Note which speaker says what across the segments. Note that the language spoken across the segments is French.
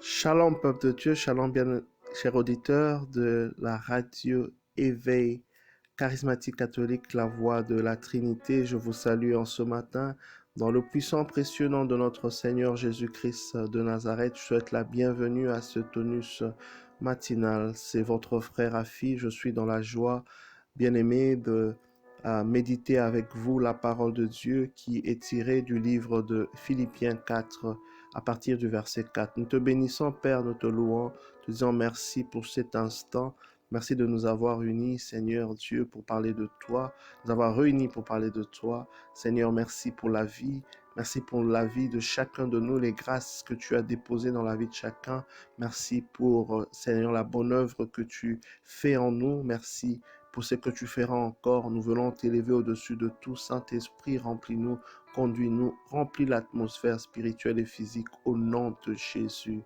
Speaker 1: Shalom peuple de Dieu, shalom bien chers auditeurs de la radio Éveil charismatique catholique, la voix de la Trinité. Je vous salue en ce matin dans le puissant précieux nom de notre Seigneur Jésus-Christ de Nazareth. Je souhaite la bienvenue à ce tonus matinal. C'est votre frère Afi. Je suis dans la joie, bien-aimé, de méditer avec vous la parole de Dieu qui est tirée du livre de Philippiens 4 à partir du verset 4. Nous te bénissons, Père, nous te louons, te disons merci pour cet instant. Merci de nous avoir unis, Seigneur Dieu, pour parler de toi, nous avoir réunis pour parler de toi. Seigneur, merci pour la vie. Merci pour la vie de chacun de nous, les grâces que tu as déposées dans la vie de chacun. Merci pour, Seigneur, la bonne œuvre que tu fais en nous. Merci pour ce que tu feras encore. Nous voulons t'élever au-dessus de tout. Saint-Esprit, remplis-nous, conduis-nous, remplis l'atmosphère spirituelle et physique au nom de Jésus.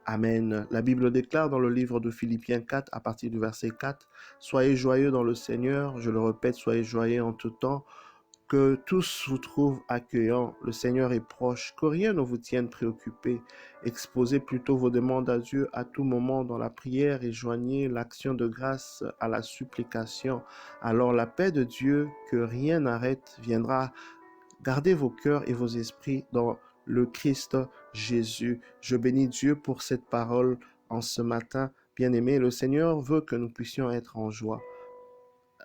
Speaker 1: Amen. La Bible déclare dans le livre de Philippiens 4, à partir du verset 4, « Soyez joyeux dans le Seigneur. Je le répète, soyez joyeux en tout temps. Que tous vous trouvent accueillants. Le Seigneur est proche. Que rien ne vous tienne préoccupé. Exposez plutôt vos demandes à Dieu à tout moment dans la prière et joignez l'action de grâce à la supplication. Alors la paix de Dieu, que rien n'arrête, viendra. Gardez vos cœurs et vos esprits dans le Christ Jésus. Je bénis Dieu pour cette parole en ce matin. Bien-aimé, le Seigneur veut que nous puissions être en joie.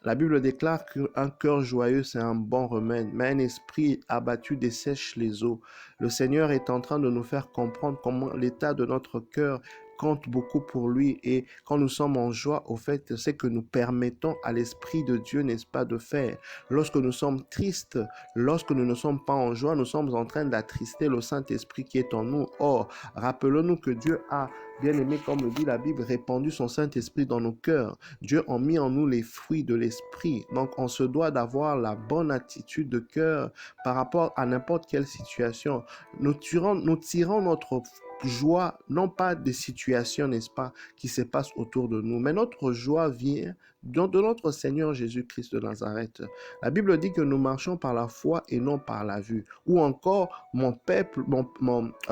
Speaker 1: La Bible déclare qu'un cœur joyeux, c'est un bon remède, mais un esprit abattu dessèche les eaux. Le Seigneur est en train de nous faire comprendre comment l'état de notre cœur compte beaucoup pour lui, et quand nous sommes en joie, au fait, c'est que nous permettons à l'Esprit de Dieu, n'est-ce pas, de faire. Lorsque nous sommes tristes, lorsque nous ne sommes pas en joie, nous sommes en train d'attrister le Saint-Esprit qui est en nous. Or, rappelons-nous que Dieu a, bien aimé, comme le dit la Bible, répandu son Saint-Esprit dans nos cœurs. Dieu a mis en nous les fruits de l'Esprit. Donc, on se doit d'avoir la bonne attitude de cœur par rapport à n'importe quelle situation. Nous tirons notre joie, non pas des situations, n'est-ce pas, qui se passent autour de nous, mais notre joie vient de notre Seigneur Jésus-Christ de Nazareth. La Bible dit que nous marchons par la foi et non par la vue. Ou encore, mon peuple,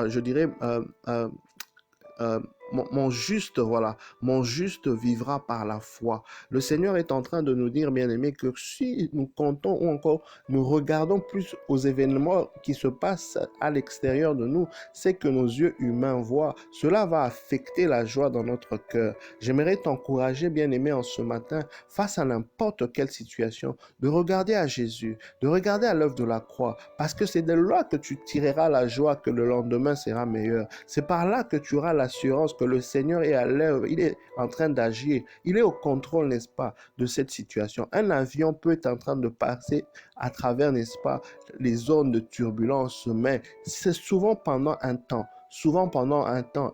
Speaker 1: je dirais, mon juste, voilà, mon juste vivra par la foi. Le Seigneur est en train de nous dire, bien aimé, que si nous comptons ou encore nous regardons plus aux événements qui se passent à l'extérieur de nous, c'est que nos yeux humains voient. Cela va affecter la joie dans notre cœur. J'aimerais t'encourager, bien aimé, en ce matin, face à n'importe quelle situation, de regarder à Jésus, de regarder à l'œuvre de la croix, parce que c'est de là que tu tireras la joie, que le lendemain sera meilleur. C'est par là que tu auras l'assurance que le Seigneur est à l'œuvre, il est en train d'agir, il est au contrôle, n'est-ce pas, de cette situation. Un avion peut être en train de passer à travers, n'est-ce pas, les zones de turbulence, mais c'est souvent pendant un temps.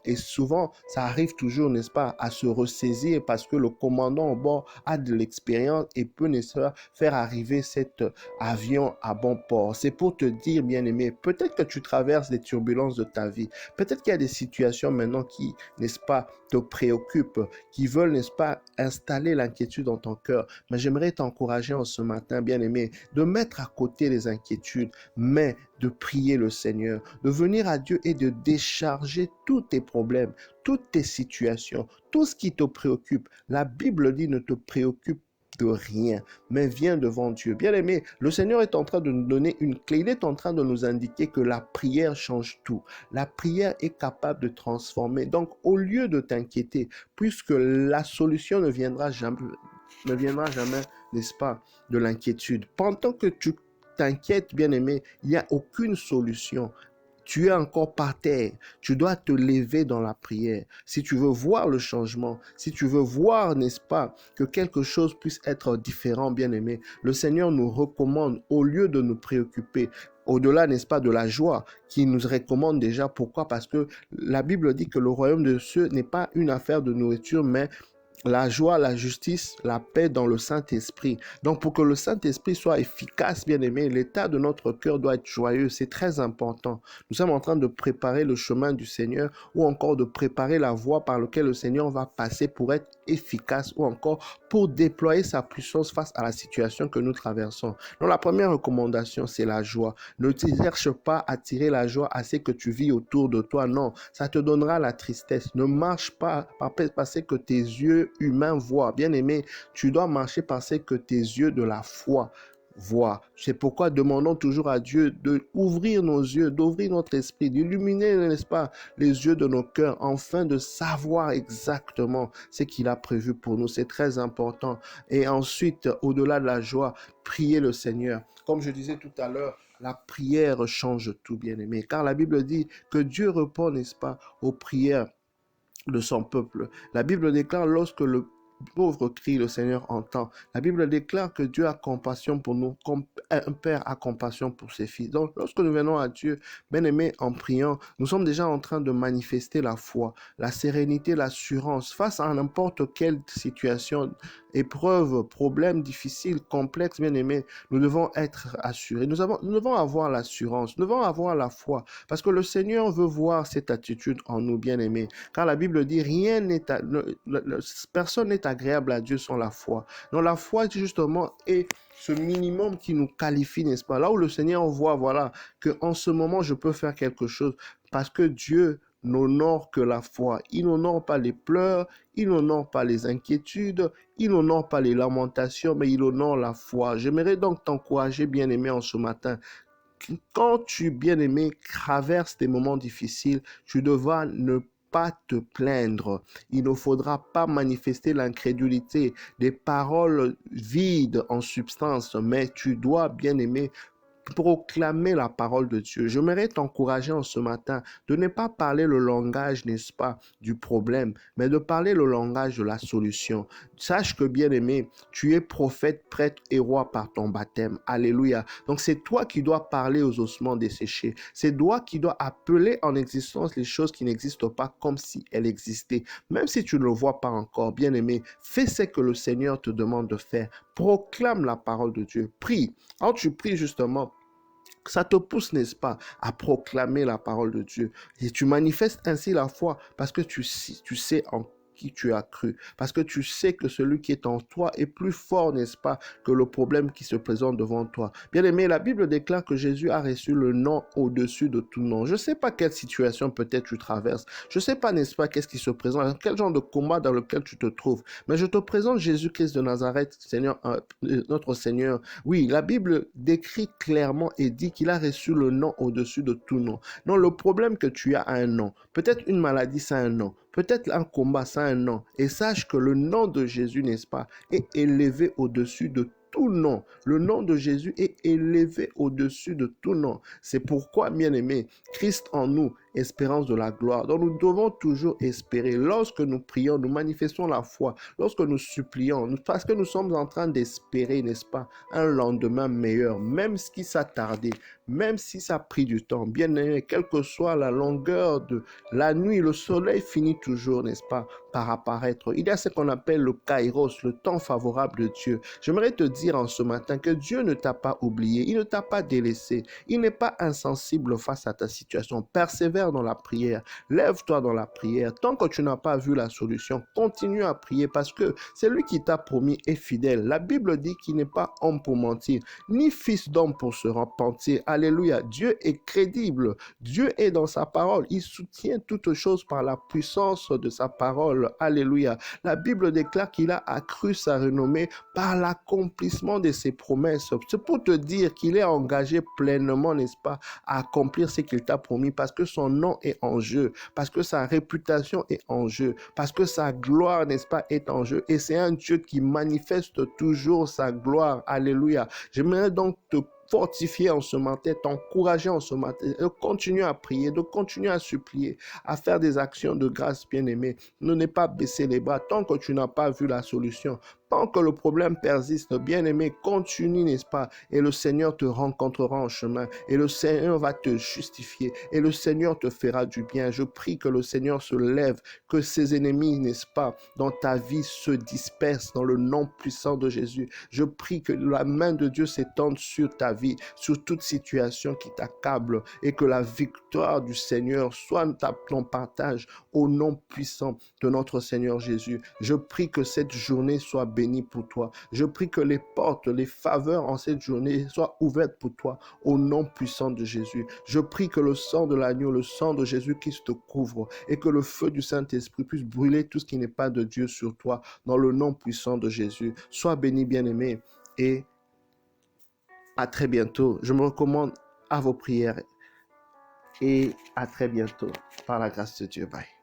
Speaker 1: Et souvent ça arrive toujours, n'est-ce pas, à se ressaisir parce que le commandant au bord a de l'expérience et peut, n'est-ce pas, faire arriver cet avion à bon port. C'est pour te dire, bien-aimé, peut-être que tu traverses des turbulences de ta vie, peut-être qu'il y a des situations maintenant qui, n'est-ce pas, te préoccupent, qui veulent, n'est-ce pas, installer l'inquiétude dans ton cœur, mais j'aimerais t'encourager en ce matin, bien-aimé, de mettre à côté les inquiétudes, mais de prier le Seigneur, de venir à Dieu et de décharger tous tes problèmes, toutes tes situations, tout ce qui te préoccupe. La Bible dit ne te préoccupe de rien, mais viens devant Dieu. Bien aimé, le Seigneur est en train de nous donner une clé. Il est en train de nous indiquer que la prière change tout. La prière est capable de transformer. Donc, au lieu de t'inquiéter, puisque la solution ne viendra jamais, n'est-ce pas, de l'inquiétude. Pendant que tu t'inquiètes, bien-aimé, il n'y a aucune solution. Tu es encore par terre. Tu dois te lever dans la prière. Si tu veux voir le changement, si tu veux voir, n'est-ce pas, que quelque chose puisse être différent, bien-aimé, le Seigneur nous recommande, au lieu de nous préoccuper, au-delà, n'est-ce pas, de la joie qui nous recommande déjà. Pourquoi? Parce que la Bible dit que le royaume de Dieu n'est pas une affaire de nourriture, mais la joie, la justice, la paix dans le Saint-Esprit. Donc, pour que le Saint-Esprit soit efficace, bien aimé, l'état de notre cœur doit être joyeux. C'est très important. Nous sommes en train de préparer le chemin du Seigneur ou encore de préparer la voie par laquelle le Seigneur va passer pour être efficace ou encore pour déployer sa puissance face à la situation que nous traversons. Donc, la première recommandation, c'est la joie. Ne te cherche pas à tirer la joie à ce que tu vis autour de toi. Non, ça te donnera la tristesse. Ne marche pas parce que tes yeux humain voit. Bien-aimé, tu dois marcher parce que tes yeux de la foi voient. C'est pourquoi demandons toujours à Dieu d'ouvrir nos yeux, d'ouvrir notre esprit, d'illuminer, n'est-ce pas, les yeux de nos cœurs, afin de savoir exactement ce qu'il a prévu pour nous. C'est très important. Et ensuite, au-delà de la joie, prier le Seigneur. Comme je disais tout à l'heure, la prière change tout, bien-aimé, car la Bible dit que Dieu répond, n'est-ce pas, aux prières de son peuple. La Bible déclare lorsque le pauvre crie, le Seigneur entend. La Bible déclare que Dieu a compassion pour nous, comme un père a compassion pour ses fils. Donc, lorsque nous venons à Dieu, bien-aimé, en priant, nous sommes déjà en train de manifester la foi, la sérénité, l'assurance face à n'importe quelle situation, épreuve, problème difficile, complexe, bien-aimé. Nous devons être assurés. Nous devons avoir l'assurance, nous devons avoir la foi, parce que le Seigneur veut voir cette attitude en nous, bien-aimés. Car la Bible dit, personne n'est agréable à Dieu sans la foi. Donc la foi, justement, est ce minimum qui nous qualifie, n'est-ce pas? Là où le Seigneur voit, voilà, qu'en ce moment, je peux faire quelque chose parce que Dieu n'honore que la foi. Il n'honore pas les pleurs, il n'honore pas les inquiétudes, il n'honore pas les lamentations, mais il honore la foi. J'aimerais donc t'encourager, bien-aimé, en ce matin. Quand tu, bien-aimé, traverses des moments difficiles, tu devras ne pas te plaindre. Il ne faudra pas manifester l'incrédulité, des paroles vides en substance, mais tu dois, bien-aimé, proclamer la parole de Dieu. J'aimerais t'encourager en ce matin de ne pas parler le langage, n'est-ce pas, du problème, mais de parler le langage de la solution. Sache que, bien-aimé, tu es prophète, prêtre et roi par ton baptême. Alléluia. Donc, c'est toi qui dois parler aux ossements desséchés. C'est toi qui dois appeler en existence les choses qui n'existent pas comme si elles existaient. Même si tu ne le vois pas encore, bien-aimé, fais ce que le Seigneur te demande de faire. Proclame la parole de Dieu. Prie. Quand tu pries, justement, ça te pousse, n'est-ce pas, à proclamer la parole de Dieu. Et tu manifestes ainsi la foi parce que tu sais en qui tu as cru. Parce que tu sais que celui qui est en toi est plus fort, n'est-ce pas, que le problème qui se présente devant toi. Bien aimé, la Bible déclare que Jésus a reçu le nom au-dessus de tout nom. Je ne sais pas quelle situation peut-être tu traverses. Je ne sais pas, n'est-ce pas, qu'est-ce qui se présente, quel genre de combat dans lequel tu te trouves. Mais je te présente Jésus-Christ de Nazareth, Seigneur, notre Seigneur. Oui, la Bible décrit clairement et dit qu'il a reçu le nom au-dessus de tout nom. Non, le problème que tu as a un nom. Peut-être une maladie, ça a un nom. Peut-être un combat, ça a un nom. Et sache que le nom de Jésus, n'est-ce pas, est élevé au-dessus de tout nom. Le nom de Jésus est élevé au-dessus de tout nom. C'est pourquoi, bien-aimé, Christ en nous, espérance de la gloire. Donc nous devons toujours espérer. Lorsque nous prions, nous manifestons la foi. Lorsque nous supplions, parce que nous sommes en train d'espérer, n'est-ce pas, un lendemain meilleur, même si ça a tardé, même si ça a pris du temps. Bien aimé, quelle que soit la longueur de la nuit, le soleil finit toujours, n'est-ce pas, par apparaître. Il y a ce qu'on appelle le kairos, le temps favorable de Dieu. J'aimerais te dire en ce matin que Dieu ne t'a pas oublié, il ne t'a pas délaissé, il n'est pas insensible face à ta situation. Persévère dans la prière, lève-toi dans la prière. Tant que tu n'as pas vu la solution, continue à prier parce que c'est lui qui t'a promis est fidèle. La Bible dit qu'il n'est pas homme pour mentir, ni fils d'homme pour se repentir. Alléluia. Dieu est crédible. Dieu est dans sa parole. Il soutient toutes choses par la puissance de sa parole. Alléluia. La Bible déclare qu'il a accru sa renommée par l'accomplissement de ses promesses. C'est pour te dire qu'il est engagé pleinement, n'est-ce pas, à accomplir ce qu'il t'a promis parce que son nom est en jeu, parce que sa réputation est en jeu, parce que sa gloire, n'est-ce pas, est en jeu. Et c'est un Dieu qui manifeste toujours sa gloire. Alléluia. J'aimerais donc te fortifier en ce matin, t'encourager en ce matin, de continuer à prier, de continuer à supplier, à faire des actions de grâce, bien-aimé. Ne pas baisser les bras tant que tu n'as pas vu la solution. tant que le problème persiste, bien-aimé, continue, n'est-ce pas? Et le Seigneur te rencontrera en chemin. Et le Seigneur va te justifier. Et le Seigneur te fera du bien. Je prie que le Seigneur se lève, que ses ennemis, n'est-ce pas, dans ta vie se dispersent dans le nom puissant de Jésus. Je prie que la main de Dieu s'étende sur ta vie, sur toute situation qui t'accable et que la victoire du Seigneur soit ton partage au nom puissant de notre Seigneur Jésus. Je prie que cette journée soit bénie pour toi. Je prie que les portes, les faveurs en cette journée soient ouvertes pour toi au nom puissant de Jésus. Je prie que le sang de l'agneau, le sang de Jésus-Christ te couvre et que le feu du Saint-Esprit puisse brûler tout ce qui n'est pas de Dieu sur toi dans le nom puissant de Jésus. Sois béni, bien-aimé, et à très bientôt. Je me recommande à vos prières et à très bientôt par la grâce de Dieu. Bye.